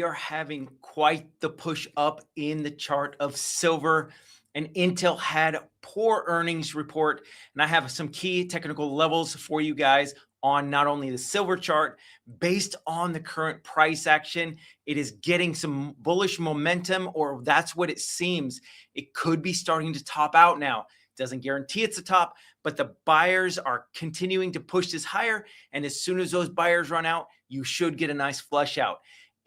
we are having quite the push up in the chart of silver, and Intel had a poor earnings report. And I have some key technical levels for you guys on not only the silver chart, based on the current price action. It is getting some bullish momentum, or that's what it seems. It could be starting to top out now. Doesn't guarantee it's a top, but the buyers are continuing to push this higher. And as soon as those buyers run out, you should get a nice flush out.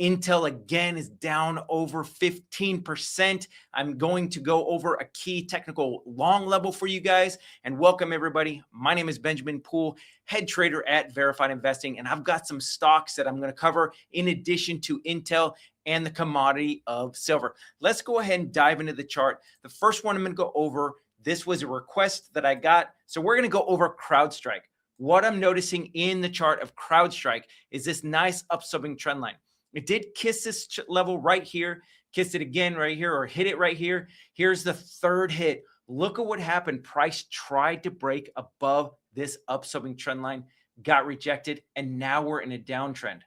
Intel again is down over 15%. I'm going to go over a key technical long level for you guys. And welcome everybody. My name is Benjamin Poole, head trader at Verified Investing. And I've got some stocks that I'm going to cover in addition to Intel and the commodity of silver. Let's go ahead and dive into the chart. The first one I'm going to go over, this was a request that I got. So we're going to go over CrowdStrike. What I'm noticing in the chart of CrowdStrike is this nice upswing trend line. It did kiss this level right here, kiss it again right here, or hit it right here. Here's the third hit. Look at what happened. Price tried to break above this upswing trend line, got rejected, and now we're in a downtrend.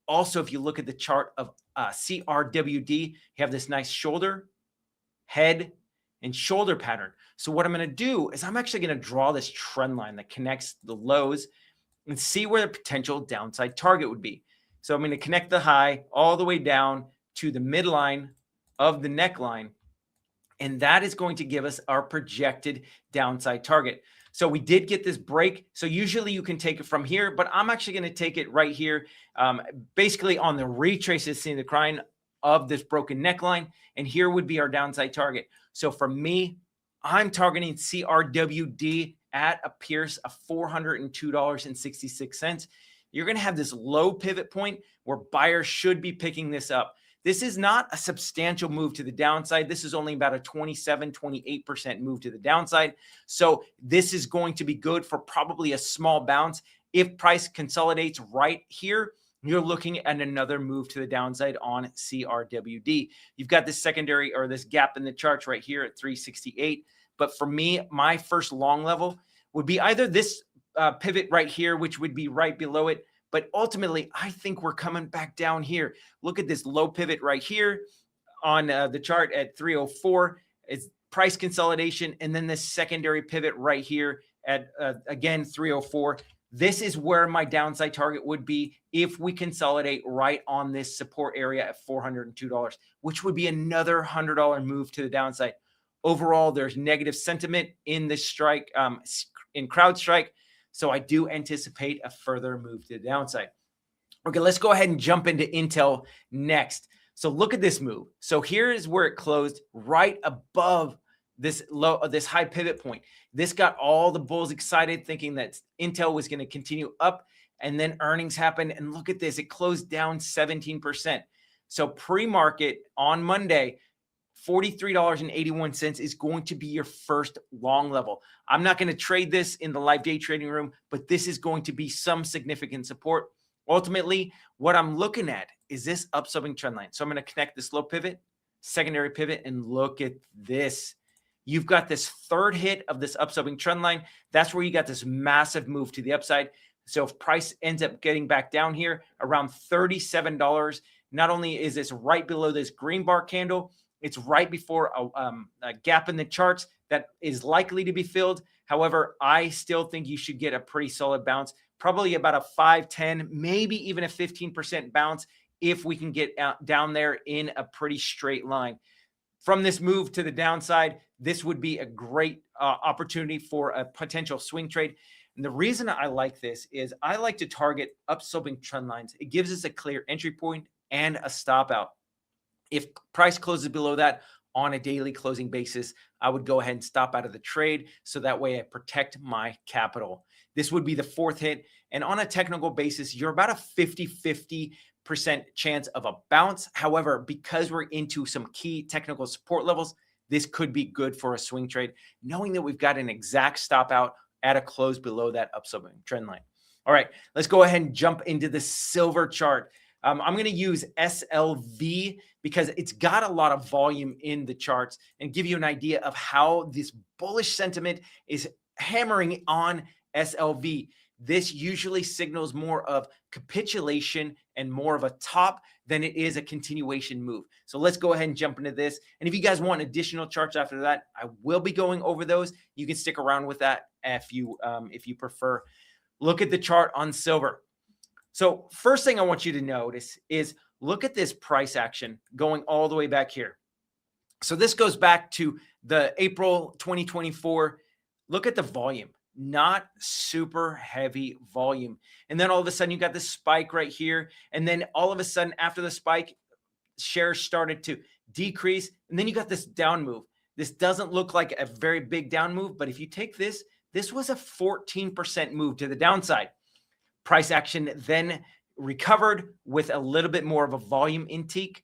Also, if you look at the chart of CRWD, you have this nice shoulder, head, and shoulder pattern. So what I'm going to do is I'm actually going to draw this trend line that connects the lows and see where the potential downside target would be. So I'm going to connect the high all the way down to the midline of the neckline. And that is going to give us our projected downside target. So we did get this break. So usually you can take it from here, but I'm actually going to take it right here, basically on the retraces, seeing the decline of this broken neckline. And here would be our downside target. So for me, I'm targeting CRWD at a Pierce of $402.66. You're going to have this low pivot point where buyers should be picking this up. This is not a substantial move to the downside. This is only about a 27, 28% move to the downside. So this is going to be good for probably a small bounce. If price consolidates right here, you're looking at another move to the downside on CRWD. You've got this secondary or this gap in the charts right here at 368. But for me, my first long level would be either this pivot right here, which would be right below it. But ultimately, I think we're coming back down here. Look at this low pivot right here on the chart at 304. It's price consolidation. And then this secondary pivot right here at, again, 304. This is where my downside target would be if we consolidate right on this support area at $402, which would be another $100 move to the downside. Overall, there's negative sentiment in this strike, in CrowdStrike. So I do anticipate a further move to the downside. Okay, let's go ahead and jump into Intel next. So look at this move. So here is where it closed right above this low, this high pivot point. This got all the bulls excited, thinking that Intel was going to continue up, and then earnings happened. And look at this, it closed down 17%. So pre-market on Monday, $43.81 is going to be your first long level. I'm not going to trade this in the live day trading room, but this is going to be some significant support. Ultimately, what I'm looking at is this upswing trend line. So I'm going to connect this low pivot, secondary pivot, and look at this. You've got this third hit of this upswing trend line. That's where you got this massive move to the upside. So if price ends up getting back down here around $37, not only is this right below this green bar candle, it's right before a gap in the charts that is likely to be filled. However, I still think you should get a pretty solid bounce, probably about a 5, 10, maybe even a 15% bounce if we can get down there in a pretty straight line. From this move to the downside, this would be a great opportunity for a potential swing trade. And the reason I like this is I like to target upswing trend lines. It gives us a clear entry point and a stop out. If price closes below that on a daily closing basis, I would go ahead and stop out of the trade. So that way I protect my capital. This would be the fourth hit. And on a technical basis, you're about a 50-50% chance of a bounce. However, because we're into some key technical support levels, this could be good for a swing trade, knowing that we've got an exact stop out at a close below that upswing trend line. All right, let's go ahead and jump into the silver chart. I'm going to use SLV because it's got a lot of volume in the charts and give you an idea of how this bullish sentiment is hammering on SLV. this usually signals more of capitulation and more of a top than it is a continuation move. So let's go ahead and jump into this. And if you guys want additional charts after that, I will be going over those. You can stick around with that if you prefer. Look at the chart on silver. So first thing I want you to notice is look at this price action going all the way back here. So this goes back to the April 2024. Look at the volume, not super heavy volume. And then all of a sudden you got this spike right here. And then all of a sudden after the spike, shares started to decrease. And then you got this down move. This doesn't look like a very big down move, but if you take this, this was a 14% move to the downside. Price action then recovered with a little bit more of a volume intake.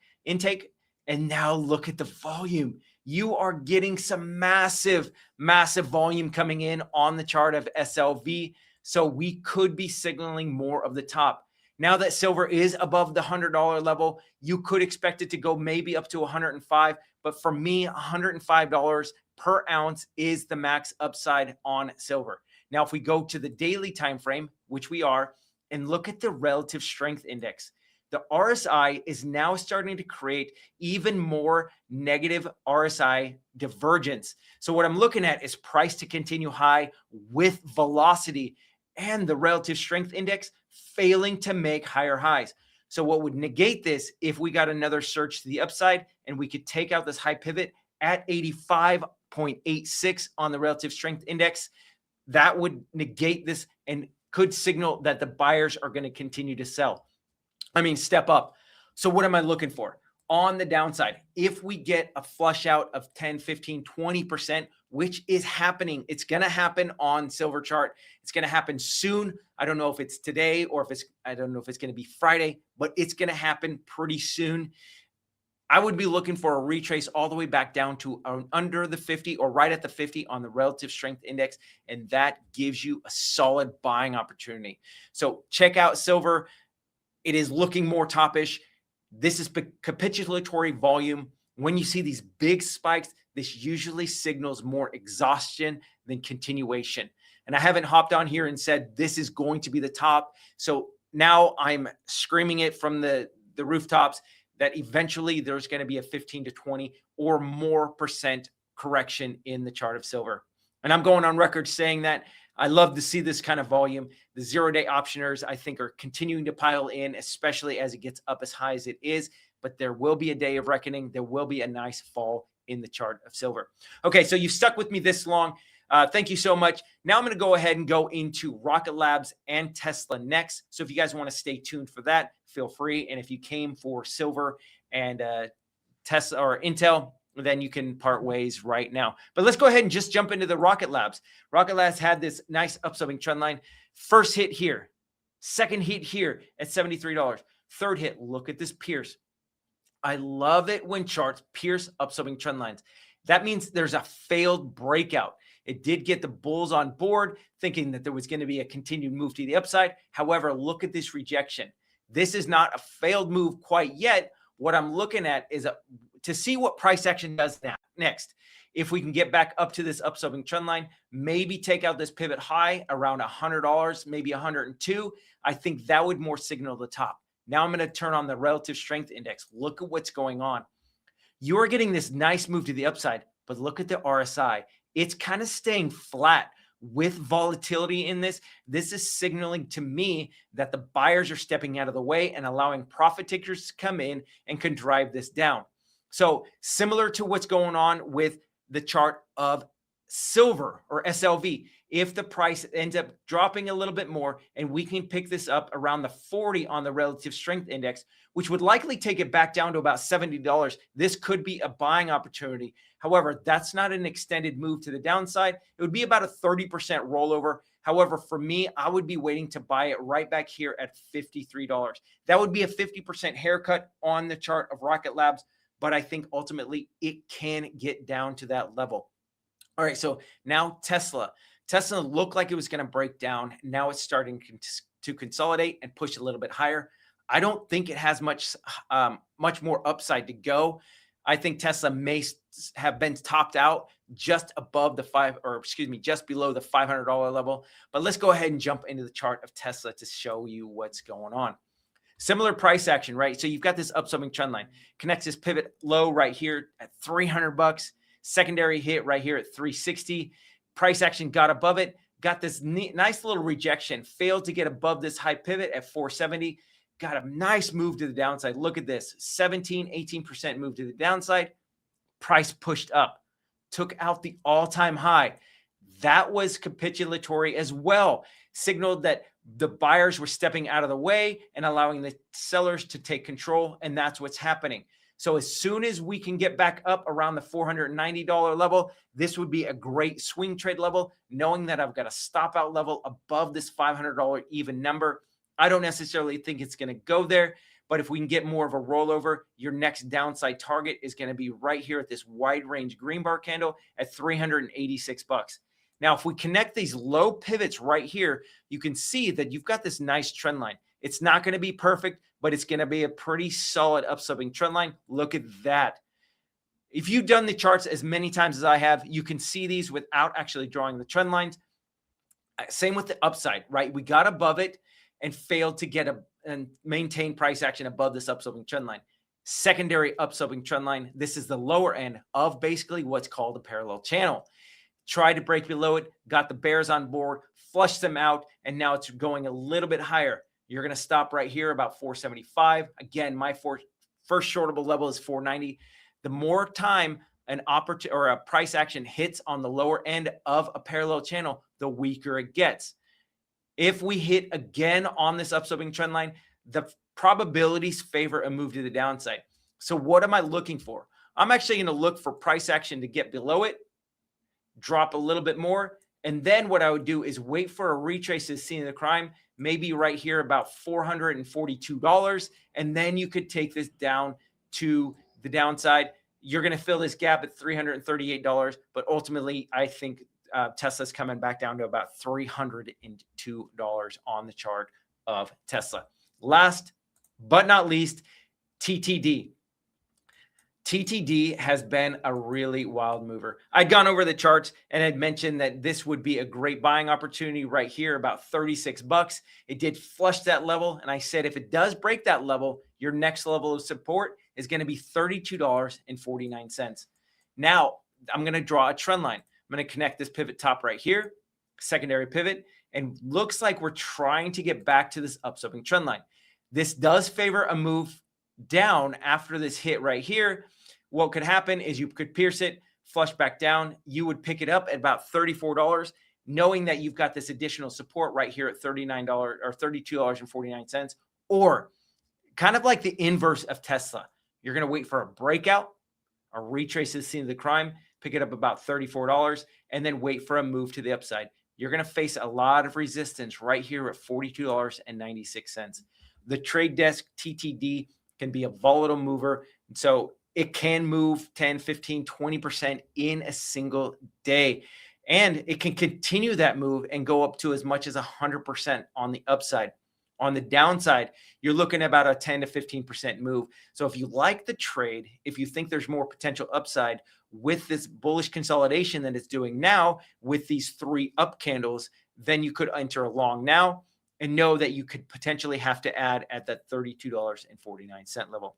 And now look at the volume. You are getting some massive volume coming in on the chart of SLV. So we could be signaling more of the top. Now that silver is above the $100 level, you could expect it to go maybe up to 105. But for me, $105 per ounce is the max upside on silver. Now, if we go to the daily time frame, which we are, and look at the relative strength index, the RSI is now starting to create even more negative RSI divergence. So what I'm looking at is price to continue high with velocity and the relative strength index failing to make higher highs. So what would negate this if we got another surge to the upside and we could take out this high pivot at 85.86 on the relative strength index, that would negate this and could signal that the buyers are going to continue to step up. So what am I looking for? On the downside, if we get a flush out of 10, 15, 20%, which is happening, it's going to happen on silver chart. It's going to happen soon. I don't know if it's today or I don't know if it's going to be Friday, but it's going to happen pretty soon. I would be looking for a retrace all the way back down to under the 50 or right at the 50 on the relative strength index. And that gives you a solid buying opportunity. So check out silver. It is looking more topish. This is capitulatory volume. When you see these big spikes, this usually signals more exhaustion than continuation. And I haven't hopped on here and said this is going to be the top. So now I'm screaming it from the rooftops that eventually there's going to be a 15 to 20 or more % correction in the chart of silver. And I'm going on record saying that I love to see this kind of volume. The 0-day optioners, I think, are continuing to pile in, especially as it gets up as high as it is. But there will be a day of reckoning. There will be a nice fall in the chart of silver. Okay, so you've stuck with me this long. Thank you so much. Now I'm going to go ahead and go into Rocket Labs and Tesla next. So if you guys want to stay tuned for that, feel free. And if you came for silver and Tesla or Intel, then you can part ways right now. But let's go ahead and just jump into the Rocket Labs. Rocket Labs had this nice upswing trend line. First hit here, second hit here at $73. Third hit, look at this pierce. I love it when charts pierce upswing trend lines. That means there's a failed breakout. It did get the bulls on board, thinking that there was going to be a continued move to the upside. However, look at this rejection. This is not a failed move quite yet. What I'm looking at is to see what price action does next. If we can get back up to this upswing trend line, maybe take out this pivot high around $100, maybe 102. I think that would more signal the top. Now I'm going to turn on the relative strength index. Look at what's going on. You are getting this nice move to the upside, but look at the RSI. It's kind of staying flat with volatility in this. This is signaling to me that the buyers are stepping out of the way and allowing profit takers to come in and can drive this down. So similar to what's going on with the chart of silver or SLV, if the price ends up dropping a little bit more and we can pick this up around the 40 on the relative strength index, which would likely take it back down to about $70, this could be a buying opportunity. However, that's not an extended move to the downside. It would be about a 30% rollover. However, for me, I would be waiting to buy it right back here at $53. That would be a 50% haircut on the chart of Rocket Labs, but I think ultimately it can get down to that level. All right, so now Tesla. Tesla looked like it was going to break down. Now it's starting to consolidate and push a little bit higher. I don't think it has much more upside to go. I think Tesla may have been topped out just above the just below the $500 level. But let's go ahead and jump into the chart of Tesla to show you what's going on. Similar price action, right? So you've got this upswing trend line, connects this pivot low right here at $300, secondary hit right here at 360. Price action got above it, got this nice little rejection, failed to get above this high pivot at 470. Got a nice move to the downside. Look at this, 18% move to the downside. Price pushed up, took out the all-time high. That was capitulatory as well. Signaled that the buyers were stepping out of the way and allowing the sellers to take control, and that's what's happening. So as soon as we can get back up around the $490 level, this would be a great swing trade level, knowing that I've got a stop out level above this $500 even number. I don't necessarily think it's going to go there, but if we can get more of a rollover, your next downside target is going to be right here at this wide range green bar candle at $386. Now, if we connect these low pivots right here, you can see that you've got this nice trend line. It's not going to be perfect, but it's going to be a pretty solid upswing trend line. Look at that. If you've done the charts as many times as I have, you can see these without actually drawing the trend lines. Same with the upside, right? We got above it and failed to get and maintain price action above this upswing trend line. Secondary upswing trend line. This is the lower end of basically what's called a parallel channel. Tried to break below it, got the bears on board, flushed them out, and now it's going a little bit higher. You're going to stop right here about 475. Again, my first shortable level is 490. The more time an opportunity or a price action hits on the lower end of a parallel channel, the weaker it gets. If we hit again on this upswing trend line, the probabilities favor a move to the downside. So what am I looking for? I'm actually going to look for price action to get below it, drop a little bit more, and then what I would do is wait for a retrace of the scene of the crime, maybe right here about $442, and then you could take this down to the downside. You're going to fill this gap at $338, but ultimately I think Tesla's coming back down to about $302 on the chart of Tesla. Last but not least, TTD. TTD has been a really wild mover. I'd gone over the charts and had mentioned that this would be a great buying opportunity right here, about $36. It did flush that level. And I said, if it does break that level, your next level of support is going to be $32.49. Now I'm going to draw a trend line. I'm going to connect this pivot top right here, secondary pivot, and looks like we're trying to get back to this upswing trend line. This does favor a move down after this hit right here. What could happen is you could pierce it, flush back down. You would pick it up at about $34, knowing that you've got this additional support right here at $39 or $32.49, or kind of like the inverse of Tesla. You're going to wait for a breakout, a retrace of the scene of the crime, pick it up about $34, and then wait for a move to the upside. You're going to face a lot of resistance right here at $42.96. The trade desk TTD can be a volatile mover. So it can move 10, 15, 20% in a single day. And it can continue that move and go up to as much as 100% on the upside. On the downside, you're looking at about a 10 to 15% move. So if you like the trade, if you think there's more potential upside with this bullish consolidation that it's doing now with these three up candles, then you could enter a long now and know that you could potentially have to add at that $32.49 level.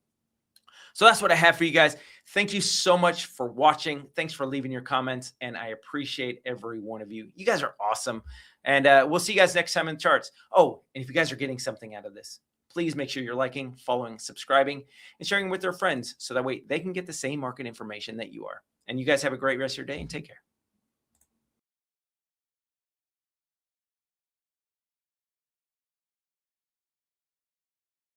So that's what I have for you guys. Thank you so much for watching. Thanks for leaving your comments, and I appreciate every one of you. You guys are awesome. And we'll see you guys next time in the charts. Oh, and if you guys are getting something out of this, please make sure you're liking, following, subscribing, and sharing with their friends so that way they can get the same market information that you are. And you guys have a great rest of your day and take care.